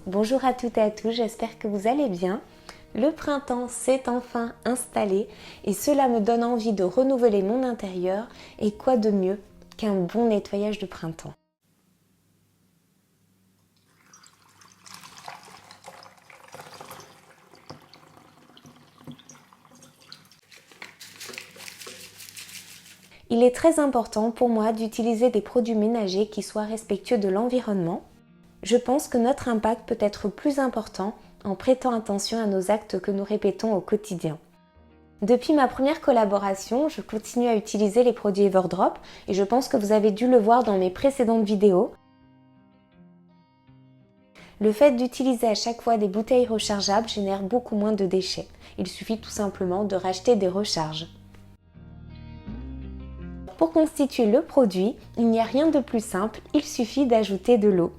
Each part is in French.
Bonjour à toutes et à tous, j'espère que vous allez bien. Le printemps s'est enfin installé et cela me donne envie de renouveler mon intérieur et quoi de mieux qu'un bon nettoyage de printemps. Il est très important pour moi d'utiliser des produits ménagers qui soient respectueux de l'environnement. Je pense que notre impact peut être plus important en prêtant attention à nos actes que nous répétons au quotidien. Depuis ma première collaboration, je continue à utiliser les produits Everdrop et je pense que vous avez dû le voir dans mes précédentes vidéos. Le fait d'utiliser à chaque fois des bouteilles rechargeables génère beaucoup moins de déchets. Il suffit tout simplement de racheter des recharges. Pour constituer le produit, il n'y a rien de plus simple, il suffit d'ajouter de l'eau.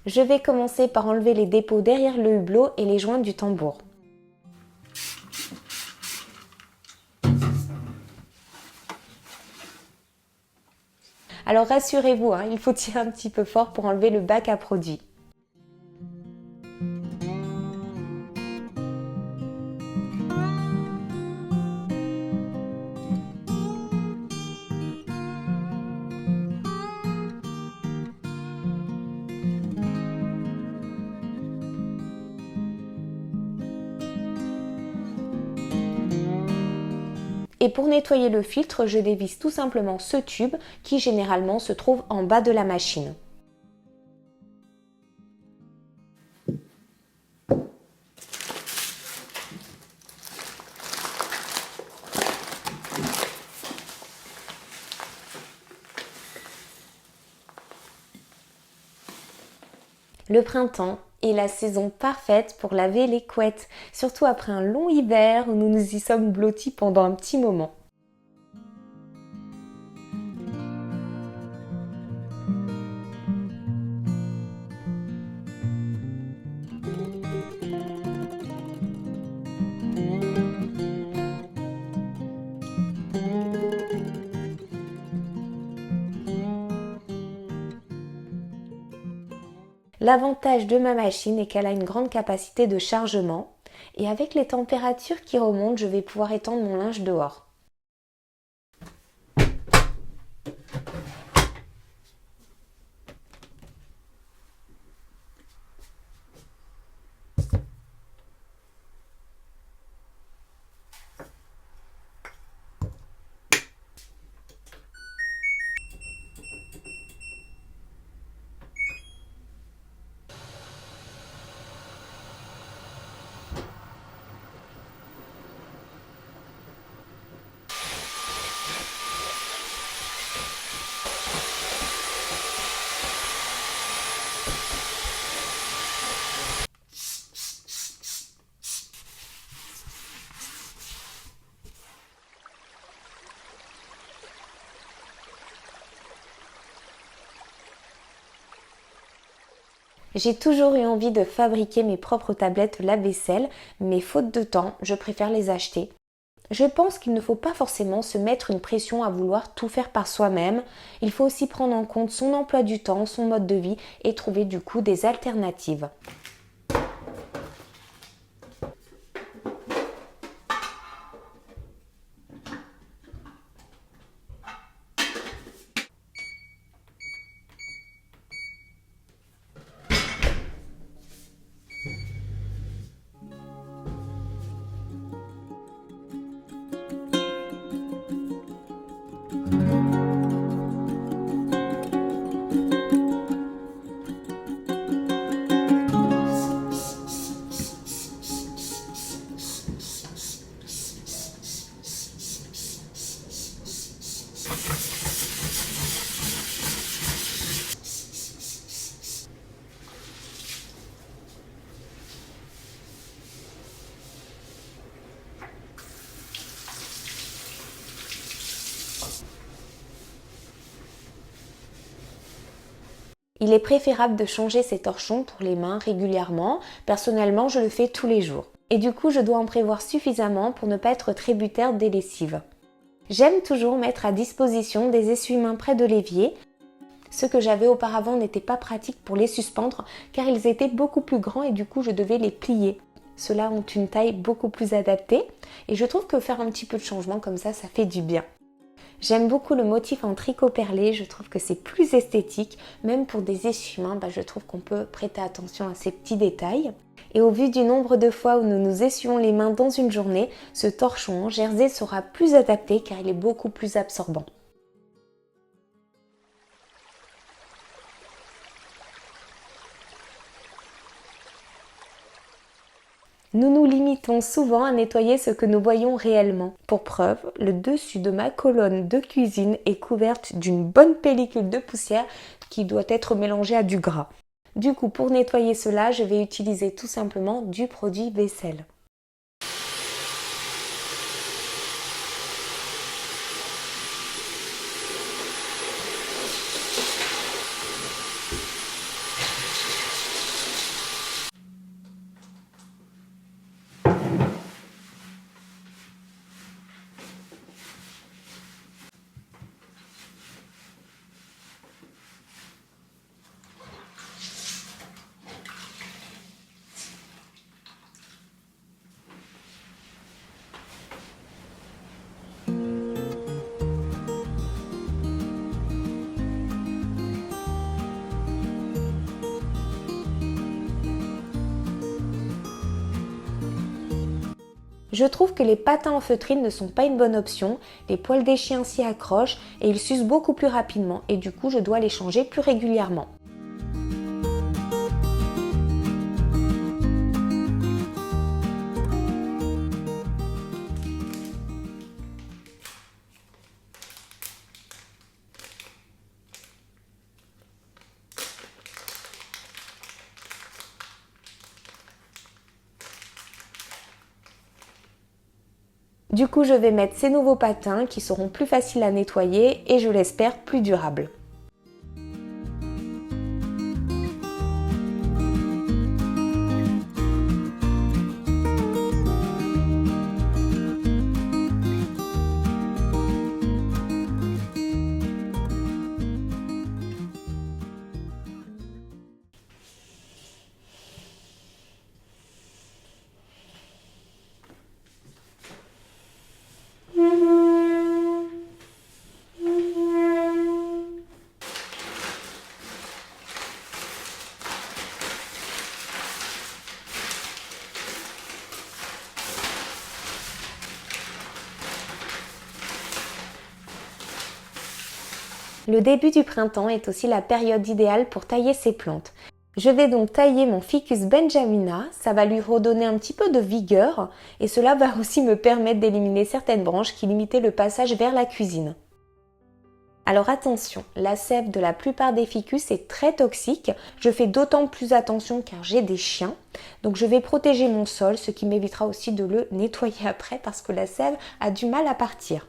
Je vais commencer par enlever les dépôts derrière le hublot et les joints du tambour. Alors rassurez-vous, il faut tirer un petit peu fort pour enlever le bac à produits. Et pour nettoyer le filtre, je dévisse tout simplement ce tube qui généralement se trouve en bas de la machine. Le printemps est la saison parfaite pour laver les couettes, surtout après un long hiver où nous nous y sommes blottis pendant un petit moment. L'avantage de ma machine est qu'elle a une grande capacité de chargement et avec les températures qui remontent, je vais pouvoir étendre mon linge dehors. J'ai toujours eu envie de fabriquer mes propres tablettes lave-vaisselle, mais faute de temps, je préfère les acheter. Je pense qu'il ne faut pas forcément se mettre une pression à vouloir tout faire par soi-même. Il faut aussi prendre en compte son emploi du temps, son mode de vie et trouver du coup des alternatives. Il est préférable de changer ces torchons pour les mains régulièrement. Personnellement, je le fais tous les jours. Et du coup, je dois en prévoir suffisamment pour ne pas être tributaire des lessives. J'aime toujours mettre à disposition des essuie-mains près de l'évier. Ceux que j'avais auparavant n'étaient pas pratiques pour les suspendre car ils étaient beaucoup plus grands et du coup je devais les plier. Ceux-là ont une taille beaucoup plus adaptée et je trouve que faire un petit peu de changement comme ça fait du bien. J'aime beaucoup le motif en tricot perlé, je trouve que c'est plus esthétique. Même pour des essuie-mains, je trouve qu'on peut prêter attention à ces petits détails. Et au vu du nombre de fois où nous nous essuyons les mains dans une journée, ce torchon en jersey sera plus adapté car il est beaucoup plus absorbant. Nous nous limitons souvent à nettoyer ce que nous voyons réellement. Pour preuve, le dessus de ma colonne de cuisine est couverte d'une bonne pellicule de poussière qui doit être mélangée à du gras. Du coup, pour nettoyer cela, je vais utiliser tout simplement du produit vaisselle. Je trouve que les patins en feutrine ne sont pas une bonne option, les poils des chiens s'y accrochent et ils s'usent beaucoup plus rapidement et du coup je dois les changer plus régulièrement. Du coup, je vais mettre ces nouveaux patins qui seront plus faciles à nettoyer et je l'espère plus durables. Le début du printemps est aussi la période idéale pour tailler ces plantes. Je vais donc tailler mon Ficus benjamina, ça va lui redonner un petit peu de vigueur et cela va aussi me permettre d'éliminer certaines branches qui limitaient le passage vers la cuisine. Alors attention, la sève de la plupart des ficus est très toxique. Je fais d'autant plus attention car j'ai des chiens. Donc je vais protéger mon sol, ce qui m'évitera aussi de le nettoyer après parce que la sève a du mal à partir.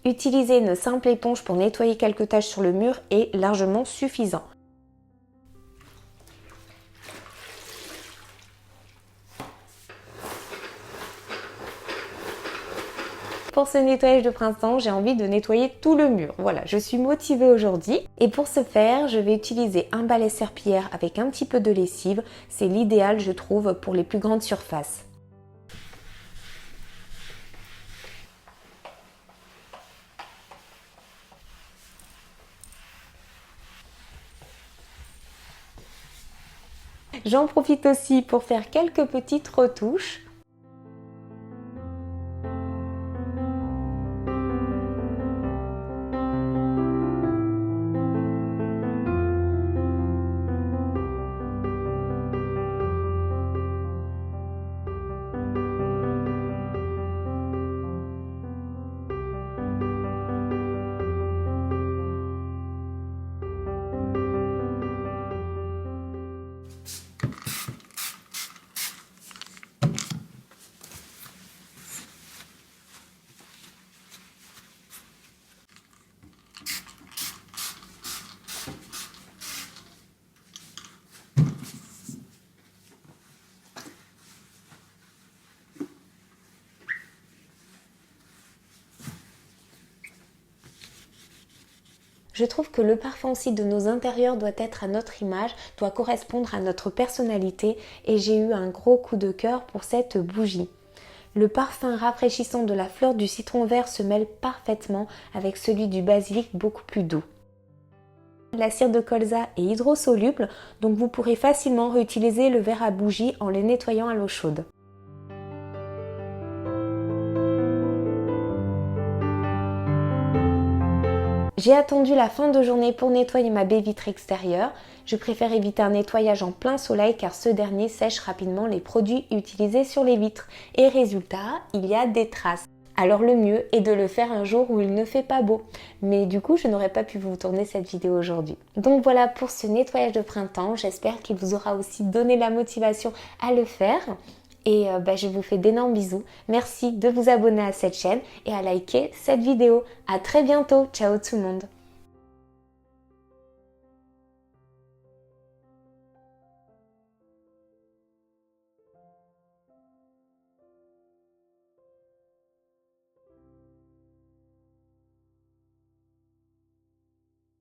Utiliser une simple éponge pour nettoyer quelques taches sur le mur est largement suffisant. Pour ce nettoyage de printemps, j'ai envie de nettoyer tout le mur. Voilà, je suis motivée aujourd'hui. Et pour ce faire, je vais utiliser un balai serpillière avec un petit peu de lessive. C'est l'idéal, je trouve, pour les plus grandes surfaces. J'en profite aussi pour faire quelques petites retouches. Je trouve que le parfum aussi de nos intérieurs doit être à notre image, doit correspondre à notre personnalité et j'ai eu un gros coup de cœur pour cette bougie. Le parfum rafraîchissant de la fleur du citron vert se mêle parfaitement avec celui du basilic beaucoup plus doux. La cire de colza est hydrosoluble, donc vous pourrez facilement réutiliser le verre à bougie en les nettoyant à l'eau chaude. J'ai attendu la fin de journée pour nettoyer ma baie vitre extérieure. Je préfère éviter un nettoyage en plein soleil car ce dernier sèche rapidement les produits utilisés sur les vitres. Et résultat, il y a des traces. Alors le mieux est de le faire un jour où il ne fait pas beau. Mais du coup, je n'aurais pas pu vous tourner cette vidéo aujourd'hui. Donc voilà pour ce nettoyage de printemps. J'espère qu'il vous aura aussi donné la motivation à le faire. Et je vous fais d'énormes bisous. Merci de vous abonner à cette chaîne et à liker cette vidéo. À très bientôt. Ciao tout le monde.